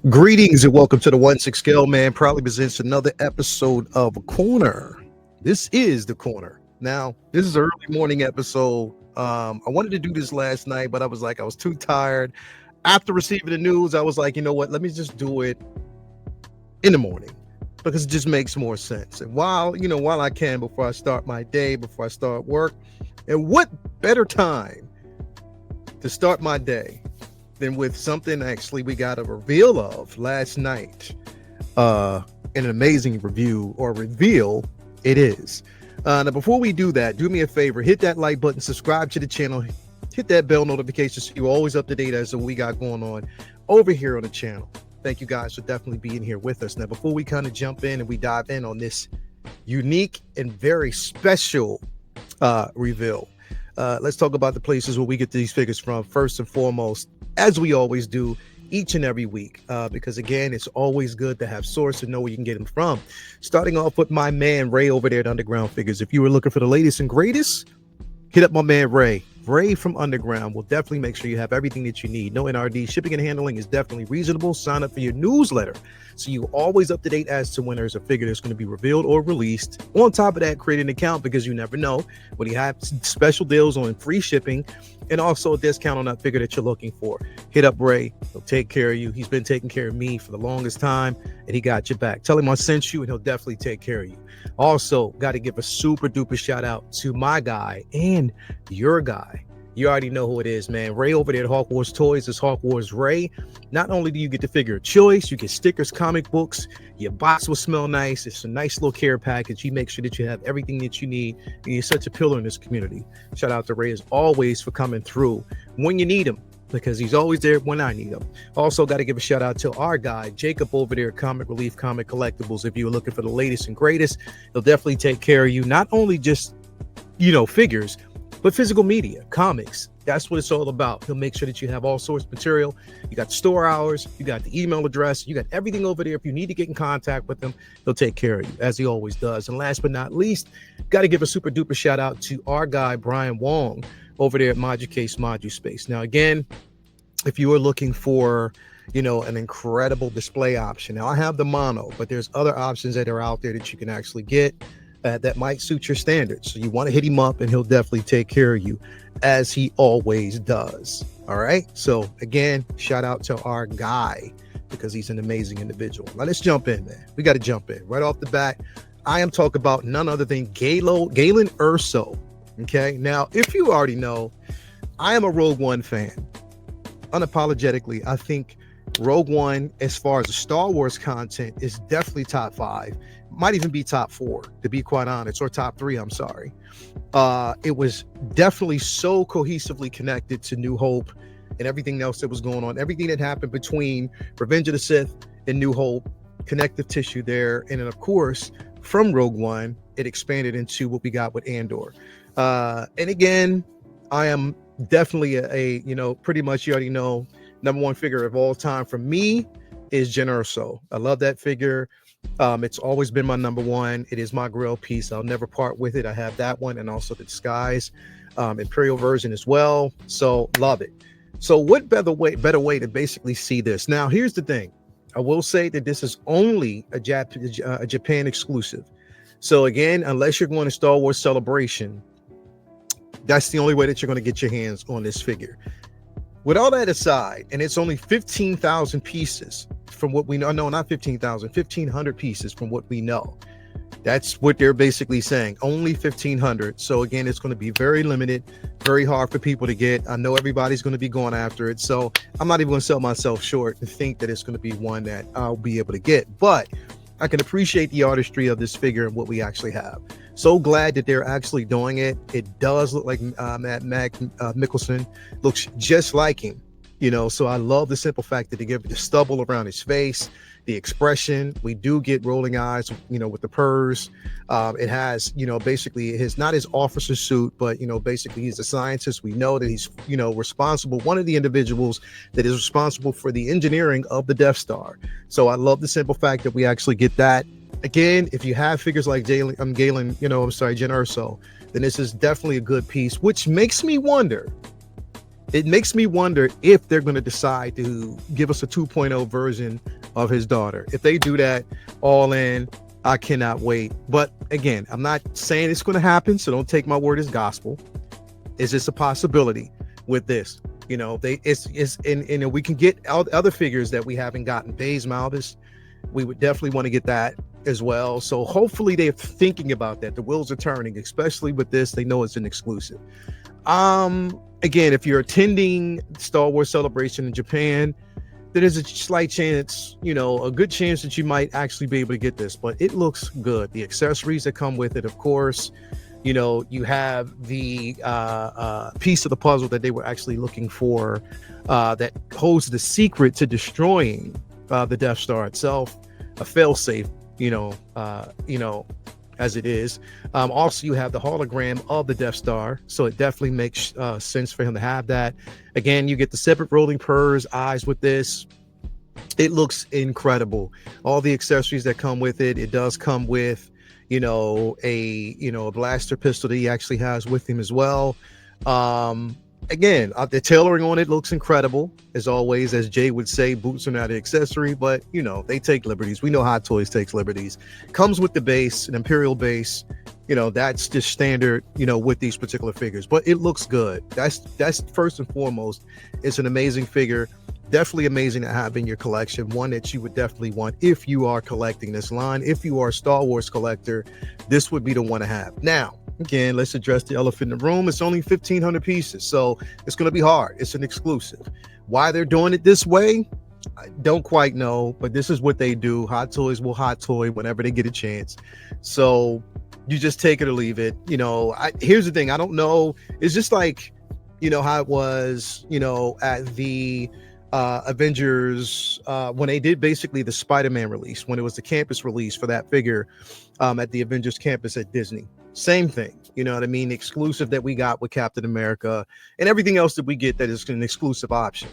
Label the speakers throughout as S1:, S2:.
S1: Greetings and welcome to the 1-6 Scale Man. Proudly presents another episode of Corner. This is the Corner. Now, this is an early morning episode. I wanted to do this last night, but I was too tired. After receiving the news, I was like, you know what? Let me just do it in the morning because it just makes more sense. And while I can, before I start my day, before I start work, and what better time to start my day than with something actually we got a reveal of last night. An amazing review or reveal it is. Now, before we do that, do me a favor, hit that like button, subscribe to the channel, hit that bell notification so you're always up to date as to what we got going on over here on the channel. Thank you guys for definitely being here with us. Now, before we kind of jump in and we dive in on this unique and very special reveal, let's talk about the places where we get these figures from. First and foremost, as we always do each and every week, because again, it's always good to have source and know where you can get them from. Starting off with my man Ray over there at Underground Figures. If you were looking for the latest and greatest, hit up my man Ray. Ray from Underground will definitely make sure you have everything that you need. No NRD. Shipping and handling is definitely reasonable. Sign up for your newsletter so you're always up to date as to when there's a figure that's going to be revealed or released. On top of that, create an account because you never know when you have special deals on free shipping and also a discount on that figure that you're looking for. Hit up Ray. He'll take care of you. He's been taking care of me for the longest time and he got your back. Tell him I sent you and he'll definitely take care of you. Also, got to give a super duper shout out to my guy and your guy. You already know who it is, man. Ray over there at Hawk Wars Toys is Hawk Wars Ray. Not only do you get the figure of choice, you get stickers, comic books. Your box will smell nice. It's a nice little care package. He makes sure that you have everything that you need. And you're such a pillar in this community. Shout out to Ray as always for coming through when you need him, because he's always there when I need him. Also, got to give a shout out to our guy, Jacob over there at Comic Relief Comic Collectibles. If you're looking for the latest and greatest, he'll definitely take care of you. Not only just, figures, but physical media, comics. That's what it's all about. He'll make sure that you have all sorts of material. You got store hours, you got the email address, you got everything over there. If you need to get in contact with him, he'll take care of you, as he always does. And last but not least, got to give a super duper shout out to our guy, Brian Wong, over there at Moducase Modu Space. Now, again, if you are looking for, an incredible display option, now I have the mono, but there's other options that are out there that you can actually get that might suit your standards. So you want to hit him up and he'll definitely take care of you as he always does. All right. So again, shout out to our guy because he's an amazing individual. Now let's jump in, man. We got to jump in right off the bat. I am talking about none other than Galen Erso. Okay. Now, if you already know, I am a Rogue One fan. Unapologetically, I think Rogue One, as far as the Star Wars content, is definitely top 5. Might even be top 4, to be quite honest, or top 3. I'm sorry. It was definitely so cohesively connected to New Hope and everything else that was going on. Everything that happened between Revenge of the Sith and New Hope, connective tissue there. And then, of course, from Rogue One, it expanded into what we got with Andor. And again, I am definitely a pretty much, you already know, number one figure of all time for me is Galen Erso. I love that figure. It's always been my number one. It is my grill piece. I'll never part with it. I have that one and also the Disguise Imperial version as well. So love it. So what better way to basically see this? Now, here's the thing. I will say that this is only a Japan exclusive. So again, unless you're going to Star Wars Celebration, that's the only way that you're going to get your hands on this figure. With all that aside, and it's only 15,000 pieces from what we know. No, not 15,000, 1,500 pieces from what we know. That's what they're basically saying. Only 1,500. So again, it's going to be very limited, very hard for people to get. I know everybody's going to be going after it. So I'm not even going to sell myself short and think that it's going to be one that I'll be able to get. But I can appreciate the artistry of this figure and what we actually have. So glad that they're actually doing it. It does look like Matt Mikkelsen looks just like him, so I love the simple fact that they give the stubble around his face, the expression. We do get rolling eyes, with the purrs. It has, basically not his officer suit, but, basically he's a scientist. We know that he's, responsible, one of the individuals that is responsible for the engineering of the Death Star. So I love the simple fact that we actually get that. Again, if you have figures like Galen Erso, then this is definitely a good piece, which makes me wonder, It makes me wonder if they're going to decide to give us a 2.0 version of his daughter. If they do that, all in, I cannot wait. But again, I'm not saying it's going to happen, so don't take my word as gospel. Is this a possibility with this? You know, and we can get other figures that we haven't gotten. Baze Malbus, we would definitely want to get that as well. So hopefully they're thinking about that. The wheels are turning, especially with this. They know it's an exclusive. Again, if you're attending Star Wars Celebration in Japan, there is a slight chance, you know, a good chance that you might actually be able to get this, but it looks good. The accessories that come with it, of course, you know, you have the piece of the puzzle that they were actually looking for that holds the secret to destroying the Death Star itself, a failsafe, you know, as it is. Also, you have the hologram of the Death Star, so it definitely makes sense for him to have that. Again, you get the separate rolling purrs, eyes with this. It looks incredible. All the accessories that come with it. It does come with, you know, a blaster pistol that he actually has with him as well. Again, the tailoring on it looks incredible, as always. As Jay would say, boots are not an accessory, but, you know, they take liberties. We know Hot Toys takes liberties. Comes with the base, an Imperial base. You know, that's just standard, you know, with these particular figures. But it looks good. That's first and foremost. It's an amazing figure. Definitely amazing to have in your collection. One that you would definitely want if you are collecting this line. If you are a Star Wars collector, this would be the one to have. Now, again, let's address the elephant in the room. It's only 1,500 pieces, so it's going to be hard. It's an exclusive. Why they're doing it this way, I don't quite know, but this is what they do. Hot Toys will hot toy whenever they get a chance. So you just take it or leave it. You know, here's the thing. I don't know. It's just like, you know, how it was, you know, at the Avengers when they did basically the Spider-Man release, when it was the campus release for that figure at the Avengers campus at Disney. Same thing, you know what I mean? Exclusive that we got with Captain America and everything else that we get that is an exclusive option.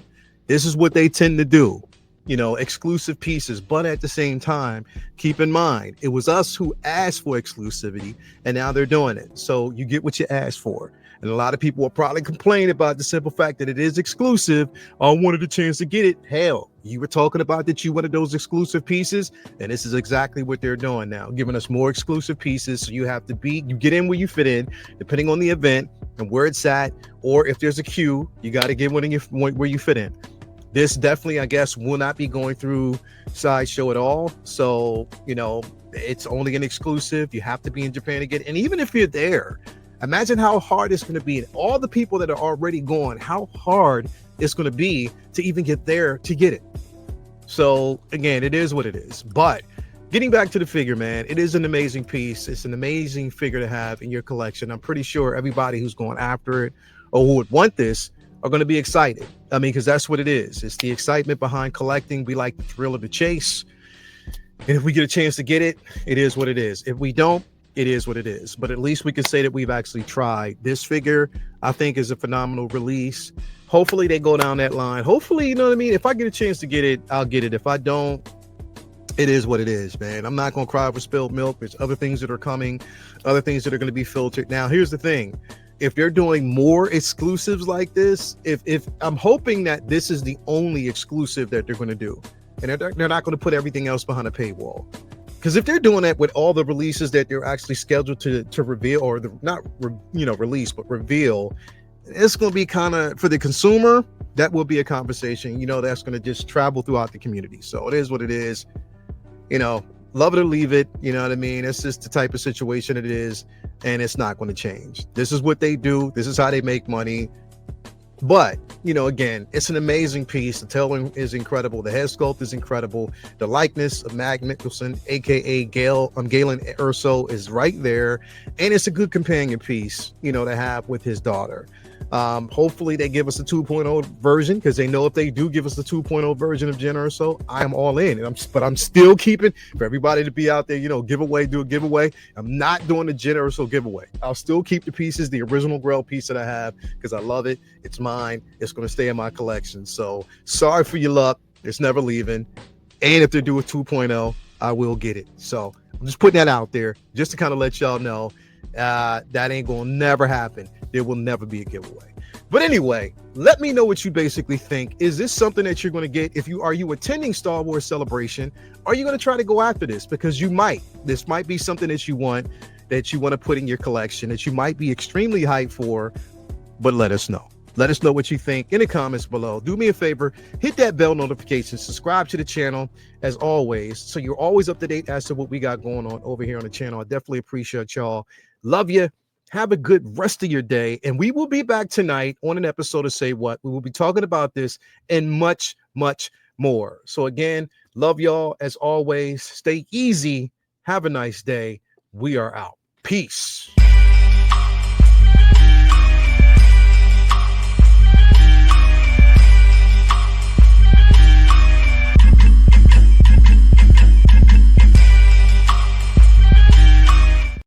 S1: This is what they tend to do, you know, exclusive pieces. But at the same time, keep in mind, it was us who asked for exclusivity, and now they're doing it. So you get what you asked for. And a lot of people will probably complain about the simple fact that it is exclusive. I wanted a chance to get it. Hell, you were talking about that you wanted those exclusive pieces, and this is exactly what they're doing now, giving us more exclusive pieces. So you have to you get in where you fit in, depending on the event and where it's at, or if there's a queue, you got to get one in where you fit in. This definitely, I guess, will not be going through Sideshow at all. So, you know, it's only an exclusive. You have to be in Japan to get it. And even if you're there, imagine how hard it's going to be. And all the people that are already gone, how hard it's going to be to even get there to get it. So again, it is what it is. But getting back to the figure, man, it is an amazing piece. It's an amazing figure to have in your collection. I'm pretty sure everybody who's going after it or who would want this are going to be excited. I mean, because that's what it is. It's the excitement behind collecting. We like the thrill of the chase. And if we get a chance to get it, it is what it is. If we don't, it is what it is. But at least we can say that we've actually tried. This figure, I think, is a phenomenal release. Hopefully they go down that line. Hopefully, you know what I mean? If I get a chance to get it, I'll get it. If I don't, it is what it is, man. I'm not going to cry over spilled milk. There's other things that are coming, other things that are going to be filtered. Now, here's the thing. If they're doing more exclusives like this, if I'm hoping that this is the only exclusive that they're going to do, and they're not going to put everything else behind a paywall. Because if they're doing that with all the releases that they're actually scheduled to reveal, or release, but reveal, it's going to be kind of, for the consumer, that will be a conversation, you know, that's going to just travel throughout the community. So it is what it is, you know, love it or leave it. You know what I mean? It's just the type of situation it is, and it's not going to change. This is what they do. This is how they make money. But, you know, again, it's an amazing piece. The tailoring is incredible. The head sculpt is incredible. The likeness of Mag Mikkelsen, aka Galen Erso, is right there. And it's a good companion piece, you know, to have with his daughter. Hopefully they give us a 2.0 version, because they know if they do give us the 2.0 version of Jen Erso, I am all in. But I'm still keeping, for everybody to be out there, you know, do a giveaway. I'm not doing the Jen Erso giveaway. I'll still keep the pieces, the original Grail piece that I have, because I love it. It's mine. It's going to stay in my collection. So sorry for your luck. It's never leaving. And if they do a 2.0, I will get it. So I'm just putting that out there just to kind of let y'all know that ain't going to never happen. There will never be a giveaway. But anyway, let me know what you basically think. Is this something that you're going to get? If you are you attending Star Wars Celebration, are you going to try to go after this? Because you might. This might be something that you want to put in your collection, that you might be extremely hyped for. But let us know. Let us know what you think in the comments below. Do me a favor, hit that bell notification, subscribe to the channel as always, so you're always up to date as to what we got going on over here on the channel. I definitely appreciate y'all. Love you. Have a good rest of your day. And we will be back tonight on an episode of Say What. We will be talking about this and much, much more. So again, love y'all as always. Stay easy. Have a nice day. We are out. Peace.